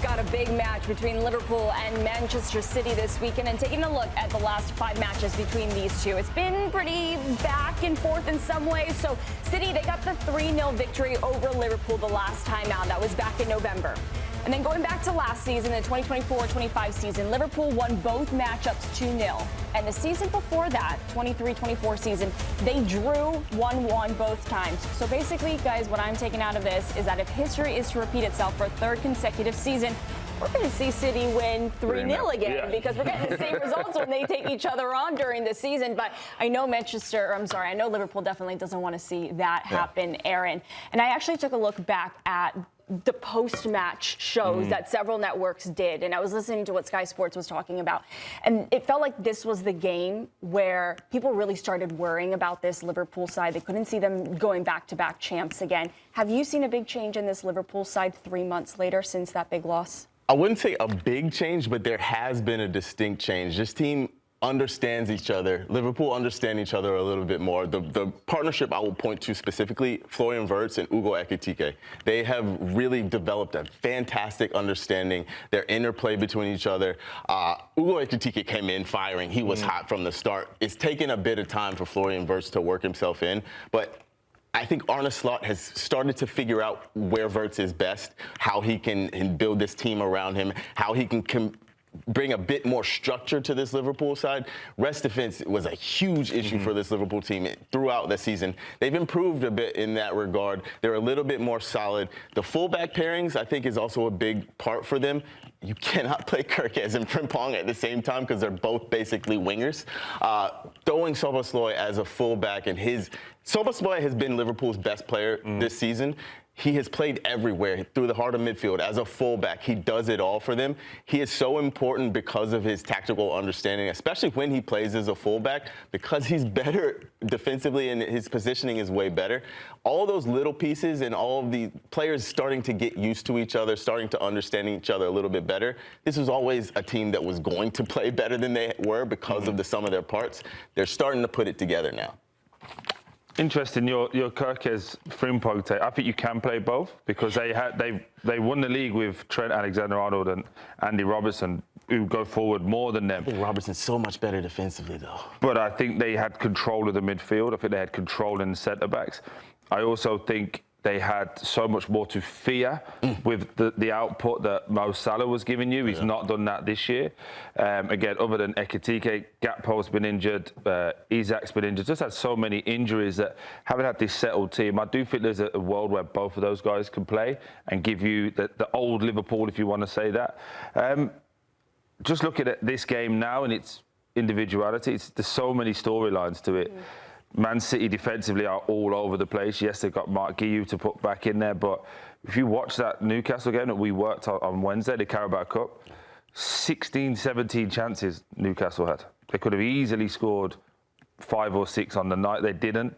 got a big match between Liverpool and Manchester City this weekend, and taking a look at the last 5 matches between these two, it's been pretty back and forth in some ways. So City, they got the 3-0 victory over Liverpool the last time out. That was back in November. And then going back to last season, the 2024-25 season, Liverpool won both matchups 2-0. And the season before that, 23-24 season, they drew 1-1 both times. So basically, guys, what I'm taking out of this is that if history is to repeat itself for a 3rd consecutive season, we're going to see City win 3-0 again, because we're getting the same results when they take each other on during the season. But I know I know Liverpool definitely doesn't want to see that happen, Aaron. And I actually took a look back at the post-match shows that several networks did, and I was listening to what Sky Sports was talking about, and it felt like this was the game where people really started worrying about this Liverpool side. They couldn't see them going back-to-back champs again. Have you seen a big change in this Liverpool side 3 months later since that big loss? I wouldn't say a big change, but there has been a distinct change. This team understands each other. Liverpool understand each other a little bit more. The partnership I will point to specifically, Florian Wirtz and Ugo Ekitike. They have really developed a fantastic understanding, their interplay between each other. Ugo Ekitike came in firing. He was hot from the start. It's taken a bit of time for Florian Wirtz to work himself in, but I think Arne Slot has started to figure out where Wirtz is best, how he can build this team around him, how he can bring a bit more structure to this Liverpool side. Rest defense was a huge issue for this Liverpool team throughout the season. They've improved a bit in that regard. They're a little bit more solid. The fullback pairings, I think, is also a big part for them. You cannot play Kerkez and Frimpong at the same time because they're both basically wingers. Throwing Szoboszlai as a fullback, and Szoboszlai has been Liverpool's best player this season. He has played everywhere through the heart of midfield as a fullback. He does it all for them. He is so important because of his tactical understanding, especially when he plays as a fullback, because he's better defensively and his positioning is way better. All those little pieces and all of the players starting to get used to each other, starting to understand each other a little bit better. This was always a team that was going to play better than they were because of the sum of their parts. They're starting to put it together now. Interesting, your Kerkez Frimpong take. I think you can play both because they won the league with Trent Alexander-Arnold and Andy Robertson, who go forward more than them. I think Robertson's so much better defensively, though. But I think they had control of the midfield. I think they had control in the centre-backs. I also think they had so much more to fear with the output that Mo Salah was giving you. He's not done that this year. Again, other than Ekitike, Gakpo's been injured, Isak's been injured. Just had so many injuries that haven't had this settled team. I do think there's a world where both of those guys can play and give you the old Liverpool, if you want to say that. Just looking at this game now and its individuality, there's so many storylines to it. Man City defensively are all over the place. Yes, they've got Mark Guiu to put back in there, but if you watch that Newcastle game that we worked on Wednesday, the Carabao Cup, 16, 17 chances Newcastle had. They could have easily scored 5 or 6 on the night. They didn't.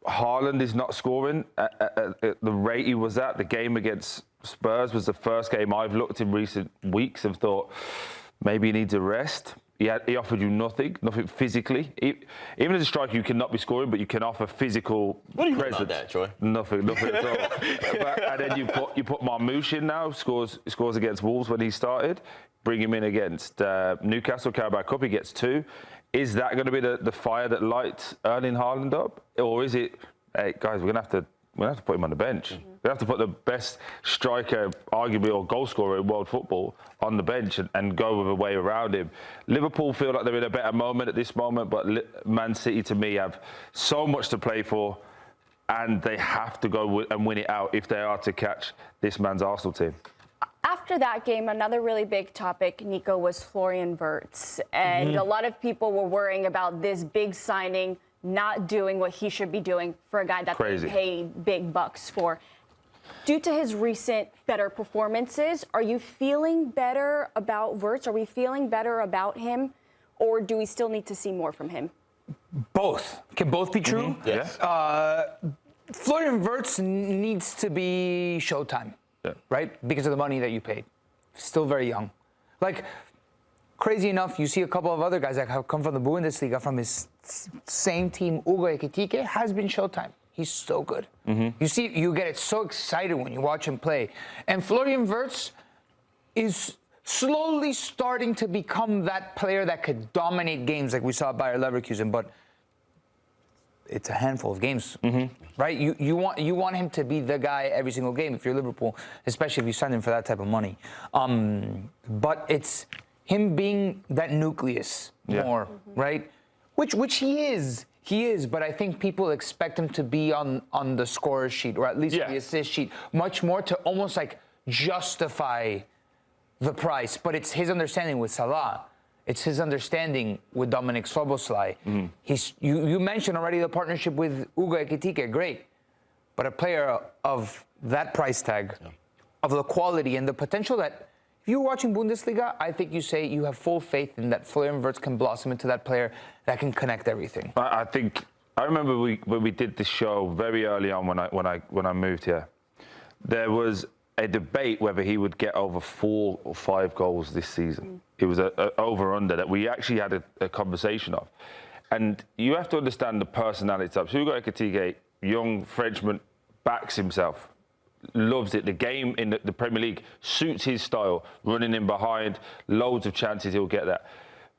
Haaland is not scoring at the rate he was at. The game against Spurs was the first game I've looked in recent weeks and thought maybe he needs a rest. He offered you nothing physically. Even as a striker, you cannot be scoring, but you can offer physical presence. What do you mean about that, Troy? Nothing at all. And then you put Marmoush in now, scores against Wolves when he started. Bring him in against Newcastle Carabao Cup, he gets 2. Is that going to be the fire that lights Erling Haaland up? Or is it, hey, guys, we're going to have to put him on the bench. We have to put the best striker, arguably, or goal scorer in world football on the bench and go with a way around him. Liverpool feel like they're in a better moment at this moment, but Man City, to me, have so much to play for, and they have to go and win it out if they are to catch this man's Arsenal team. After that game, another really big topic, Nico, was Florian Wirtz. And a lot of people were worrying about this big signing not doing what he should be doing for a guy that they paid big bucks for. Due to his recent better performances, are you feeling better about Wirtz? Are we feeling better about him? Or do we still need to see more from him? Both. Can both be true? Yes. Florian Wirtz needs to be Showtime, right? Because of the money that you paid. Still very young. Like, crazy enough, you see a couple of other guys that have come from the Bundesliga from his same team. Ugo Ekitike has been Showtime. He's so good. You get it so excited when you watch him play. And Florian Wirtz, is slowly starting to become that player that could dominate games like we saw at Bayer Leverkusen, but it's a handful of games, right? You want him to be the guy every single game if you're Liverpool, especially if you sign him for that type of money. But it's him being that nucleus more, right? Which he is. He is, but I think people expect him to be on the scorer sheet, or at least the assist sheet, much more to almost like justify the price. But it's his understanding with Salah. It's his understanding with Dominic Szoboszlai. You mentioned already the partnership with Ugo Ekitike, great. But a player of that price tag, of the quality and the potential that, if you're watching Bundesliga, I think you say you have full faith in that Florian Wirtz can blossom into that player that can connect everything. I remember when we did this show very early on when I moved here. There was a debate whether he would get over 4 or 5 goals this season. It was a over-under that we actually had a conversation of. And you have to understand the personality types. Hugo Ekitike, young Frenchman, backs himself, loves it. The game in the Premier League suits his style, running in behind, loads of chances, he'll get that.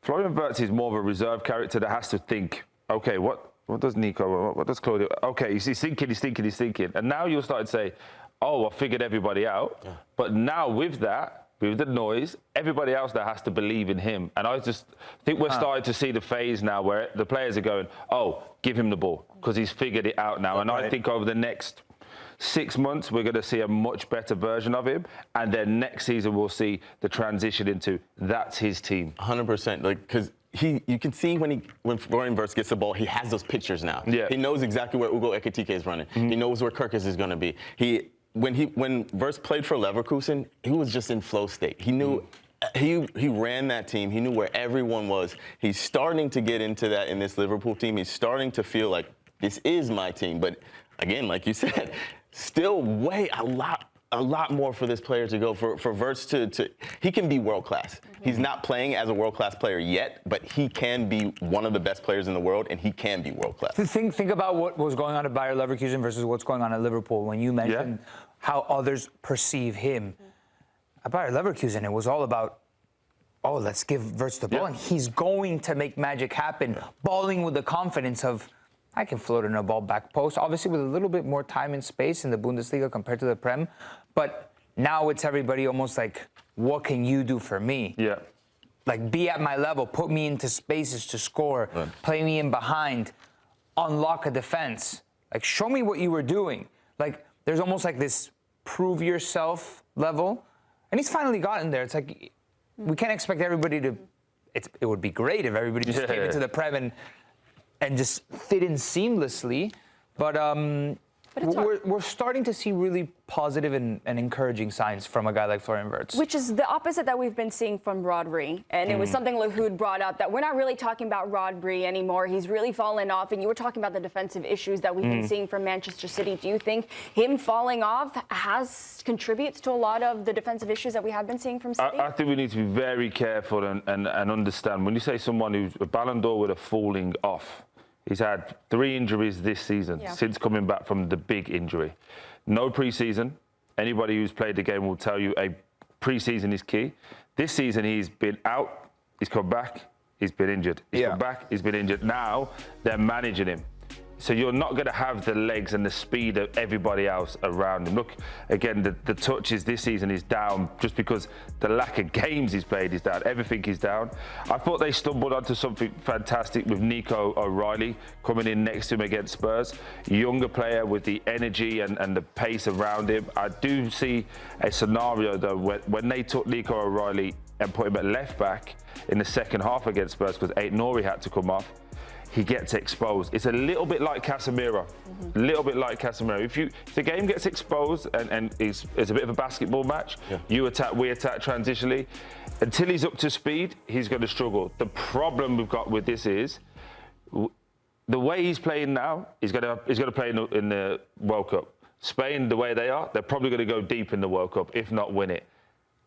Florian Wirtz is more of a reserve character that has to think, okay, what does Nico, what does Claudia, okay, he's thinking. And now you'll start to say, oh, I figured everybody out. Yeah. But now with that, with the noise, everybody else now has to believe in him. And I just think we're starting to see the phase now where the players are going, oh, give him the ball, because he's figured it out now. And I think over the next 6 months, we're going to see a much better version of him. And then next season, we'll see the transition into that's his team. 100%. Like, because you can see when Florian Wirtz gets the ball, he has those pictures now. Yeah. He knows exactly where Ugo Ekitike is running. He knows where Kirkus is going to be. When Wirtz played for Leverkusen, he was just in flow state. He knew he ran that team. He knew where everyone was. He's starting to get into that in this Liverpool team. He's starting to feel like this is my team. But again, like you said, still a lot more for this player to go. For Wirtz to he can be world class. He's not playing as a world class player yet, but he can be one of the best players in the world, and he can be world class. Think about what was going on at Bayer Leverkusen versus what's going on at Liverpool. When you mentioned how others perceive him at Bayer Leverkusen, it was all about, oh, let's give Wirtz the ball, and he's going to make magic happen, balling with the confidence of, I can float in a ball back post, obviously with a little bit more time and space in the Bundesliga compared to the Prem, but now it's everybody almost like, what can you do for me? Yeah. Like, be at my level, put me into spaces to score, play me in behind, unlock a defense. Like, show me what you were doing. Like, there's almost like this prove yourself level, and he's finally gotten there. It's like, we can't expect everybody to, it would be great if everybody just came into the Prem and just fit in seamlessly, but we're starting to see really positive and encouraging signs from a guy like Florian Wirtz. Which is the opposite that we've been seeing from Rodri. And it was something Lahoud brought up, that we're not really talking about Rodri anymore. He's really fallen off. And you were talking about the defensive issues that we've been seeing from Manchester City. Do you think him falling off contributes to a lot of the defensive issues that we have been seeing from City? I think we need to be very careful and understand. When you say someone who's a Ballon d'Or with a falling off, he's had 3 injuries this season since coming back from the big injury. No pre-season. Anybody who's played the game will tell you a pre-season is key. This season he's been out, he's come back, he's been injured. He's come back, he's been injured. Now they're managing him. So you're not going to have the legs and the speed of everybody else around him. Look, again, the touches this season is down just because the lack of games he's played is down. Everything is down. I thought they stumbled onto something fantastic with Nico O'Reilly coming in next to him against Spurs. Younger player with the energy and the pace around him. I do see a scenario, though, when they took Nico O'Reilly and put him at left back in the second half against Spurs because Aït-Nouri had to come off. He gets exposed. It's a little bit like Casemiro. A little bit like Casemiro. If the game gets exposed and it's a bit of a basketball match, you attack, we attack transitionally, until he's up to speed, he's going to struggle. The problem we've got with this is the way he's playing now, he's going to play in the World Cup. Spain, the way they are, they're probably going to go deep in the World Cup, if not win it.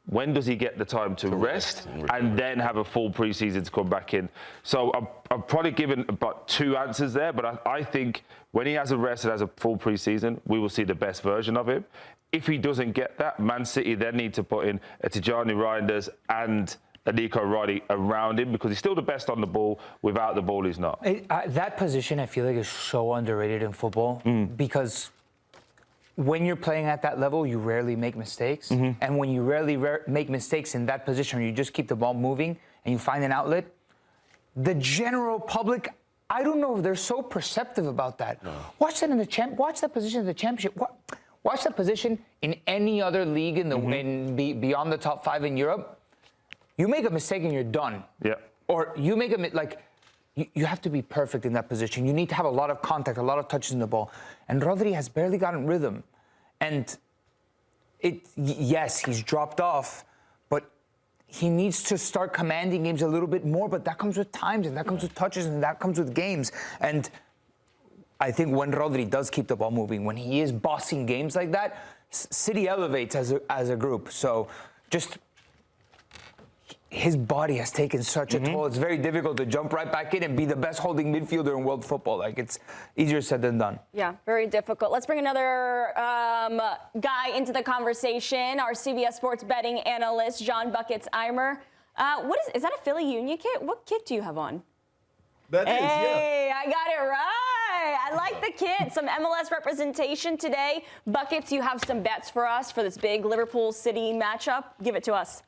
When does he get the time to rest and then have a full pre-season to come back in? So I'm probably given about 2 answers there, but I think when he has a rest and has a full pre-season, we will see the best version of him. if he doesn't get that, Man City then need to put in a Tijani Reinders and a Nico Rodri around him, because he's still the best on the ball. Without the ball, he's not. That position, I feel like, is so underrated in football because when you're playing at that level, you rarely make mistakes. And when you rarely make mistakes in that position, you just keep the ball moving and you find an outlet, the general public, I don't know if they're so perceptive about that. No. Watch that in the watch that position in the championship. Watch that position in any other league in the beyond the top 5 in Europe. You make a mistake and you're done. Yeah. Or you make you have to be perfect in that position. You need to have a lot of contact, a lot of touches in the ball. And Rodri has barely gotten rhythm. And yes, he's dropped off, but he needs to start commanding games a little bit more. But that comes with times, and that comes with touches, and that comes with games. And I think when Rodri does keep the ball moving, when he is bossing games like that, City elevates as a group. So just his body has taken such a toll. It's very difficult to jump right back in and be the best holding midfielder in world football. Like, it's easier said than done. Yeah, very difficult. Let's bring another guy into the conversation, our CBS Sports betting analyst, John Buckets Eimer. Is that a Philly Union kit? What kit do you have on? That is, Hey, I got it right. I like the kit. Some MLS representation today. Buckets, you have some bets for us for this big Liverpool City matchup. Give it to us.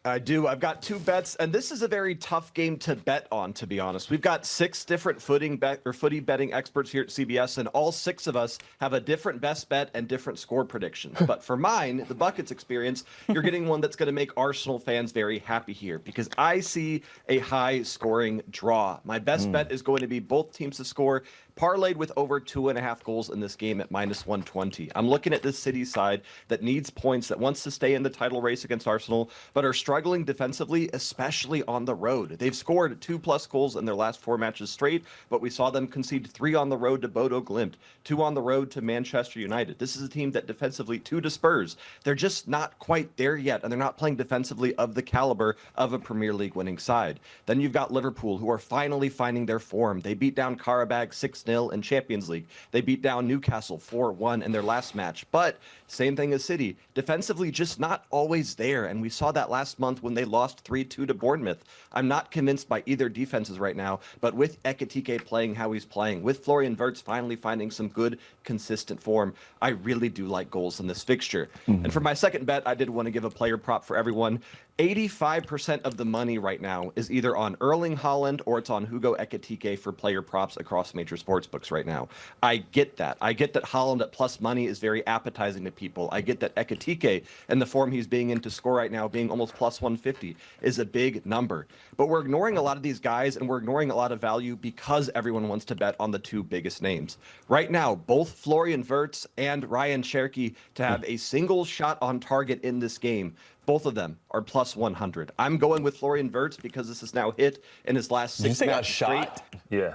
I do. I've got 2 bets, and this is a very tough game to bet on, to be honest. We've got 6 different footy betting experts here at CBS, and all 6 of us have a different best bet and different score predictions. But for mine, the Buckets experience, you're getting one that's going to make Arsenal fans very happy here, because I see a high-scoring draw. My best bet is going to be both teams to score, parlayed with over 2.5 goals in this game at -120. I'm looking at this City side that needs points, that wants to stay in the title race against Arsenal, but are struggling defensively, especially on the road. They've scored 2+ goals in their last 4 matches straight, but we saw them concede 3 on the road to Bodo Glimt, 2 on the road to Manchester United. This is a team that defensively, 2 to Spurs. They're just not quite there yet, and they're not playing defensively of the caliber of a Premier League winning side. Then you've got Liverpool, who are finally finding their form. They beat down Carabao 6-0 in Champions League. They beat down Newcastle 4-1 in their last match. But same thing as City, defensively just not always there. And we saw that last month when they lost 3-2 to Bournemouth. I'm not convinced by either defenses right now, but with Ekitike playing how he's playing, with Florian Wirtz finally finding some good, consistent form, I really do like goals in this fixture. And for my second bet, I did want to give a player prop for everyone. 85% of the money right now is either on Erling Haaland or it's on Hugo Ekitike for player props across major sports books right now. I get that. I get that Haaland at plus money is very appetizing to people. I get that Ekitike and the form he's being in to score right now, being almost plus 150, is a big number. But we're ignoring a lot of these guys, and we're ignoring a lot of value because everyone wants to bet on the 2 biggest names. Right now, both Florian Wirtz and Ryan Cherki to have a single shot on target in this game. Both of them are plus 100. I'm going with Florian Wirtz because this is now hit in his last 6 matches straight. Yeah.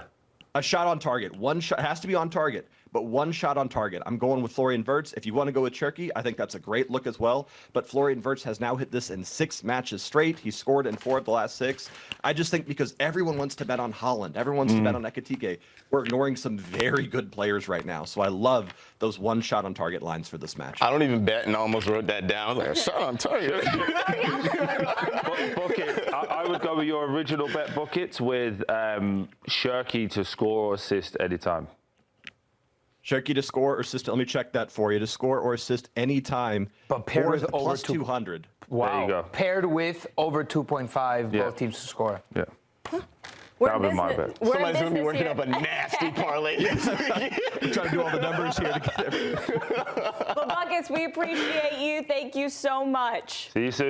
A shot on target. One shot has to be on target, but 1 shot on target. I'm going with Florian Wirtz. If you want to go with Cherki, I think that's a great look as well. But Florian Wirtz has now hit this in 6 matches straight. He scored in 4 of the last 6. I just think because everyone wants to bet on Haaland, everyone wants to bet on Ekitike, we're ignoring some very good players right now. So I love those 1 shot on target lines for this match. I don't even bet, and I almost wrote that down. I was like, a shot on target. Bucket, I would go with your original bet, Buckets, with Cherki to score or assist anytime. Cherki to score or assist. Let me check that for you. To score or assist anytime. But paired with over plus 200. Wow. There you go. Paired with over 2.5, both teams to score. Yeah. We're That would be my bet. Somebody's going to be working up a nasty parlay. I'm trying to do all the numbers here to get everything. Well, Buckets, we appreciate you. Thank you so much. See you soon.